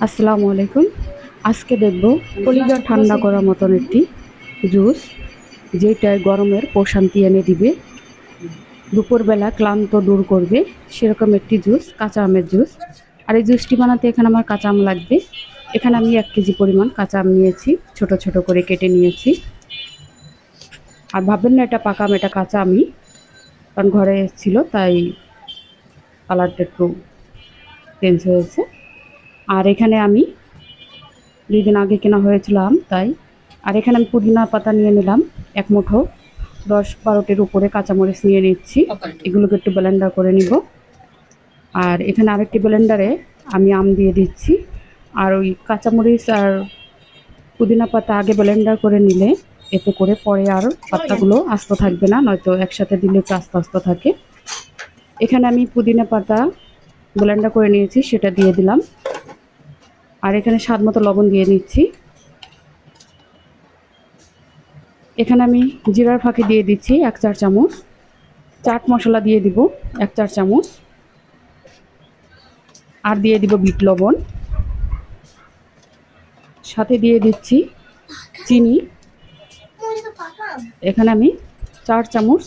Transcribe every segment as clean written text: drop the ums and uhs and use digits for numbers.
আসসালামু আলাইকুম। আজকে দেখব কলিজা ঠান্ডা করার মতন একটি জুস, যেটা গরমের প্রশান্তি এনে দিবে, দুপুরবেলা ক্লান্ত দূর করবে, সেরকম একটি জুস, কাঁচা আমের জুস। আর এই জুসটি বানাতে এখানে আমার কাঁচা আম লাগবে। এখানে আমি 1 কেজি পরিমাণ কাঁচা আম নিয়েছি, ছোট ছোট করে কেটে নিয়েছি। আর ভাববেন না এটা পাকা আম, এটা কাঁচা আমি, কারণ ঘরে ছিল তাই কালারটা একটু চেঞ্জ হয়েছে। আর এখানে আমি 2 দিন আগে কেনা হয়েছিল আম, তাই। আর এখানে আমি পুদিনা পাতা নিয়ে নিলাম 1 মুঠো, 10-12টির উপরে কাঁচামরিচ নিয়ে নিচ্ছি। এগুলোকে একটু ব্লেন্ডার করে নিব। আর এখানে আরেকটি ব্লেন্ডারে আমি আম দিয়ে দিচ্ছি। আর ওই কাঁচামরিচ আর পুদিনা পাতা আগে ব্লেন্ডার করে নিলে এতে করে পরে আর পাতাগুলো আস্ত থাকবে না, নয়তো একসাথে দিলে একটু আস্তে আস্তে থাকে। এখানে আমি পুদিনা পাতা ব্লেন্ডার করে নিয়েছি, সেটা দিয়ে দিলাম। আর এখানে স্বাদ মতো লবণ দিয়ে নিচ্ছি। এখানে আমি জিরার ফাঁকি দিয়ে দিচ্ছি 1 চা চামচ, চাট মশলা দিয়ে দিব 1 চা চামচ, আর দিয়ে দিব বিট লবণ, সাথে দিয়ে দিচ্ছি চিনি। এখানে আমি 4 চামচ,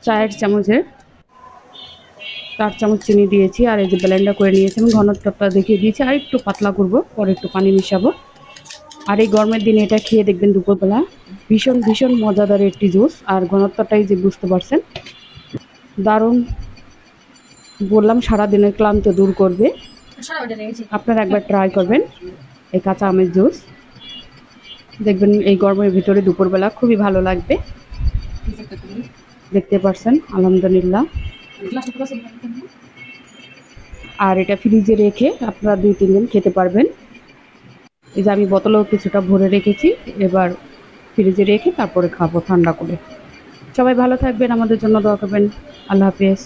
চায়ের চামচের 4 চামচ চিনি দিয়েছি। আর এই যে ব্লেন্ডার করে নিয়েছি, আমি ঘনত্বটা দেখিয়ে দিয়েছি। আর একটু পাতলা করব, পরে একটু পানি মিশাবো। আর এই গরমের দিনে এটা খেয়ে দেখবেন দুপুরবেলা, ভীষণ ভীষণ মজাদার একটি জুস। আর ঘনত্বটাই যে বুঝতে পারছেন, দারুণ। বললাম সারাদিনের ক্লান্ত দূর করবে। আপনারা একবার ট্রাই করবেন এই কাঁচা আমের জুস, দেখবেন এই গরমের ভিতরে দুপুরবেলা খুবই ভালো লাগবে। দেখতে পারছেন আলহামদুলিল্লাহ। আর এটা ফ্রিজে রেখে আপনারা 2-3 দিন খেতে পারবেন। এই যে আমি বোতলেও কিছুটা ভরে রেখেছি, এবার ফ্রিজে রেখে তারপরে খাবো ঠান্ডা করে। সবাই ভালো থাকবেন, আমাদের জন্য দোয়া করবেন। আল্লাহ হাফেজ।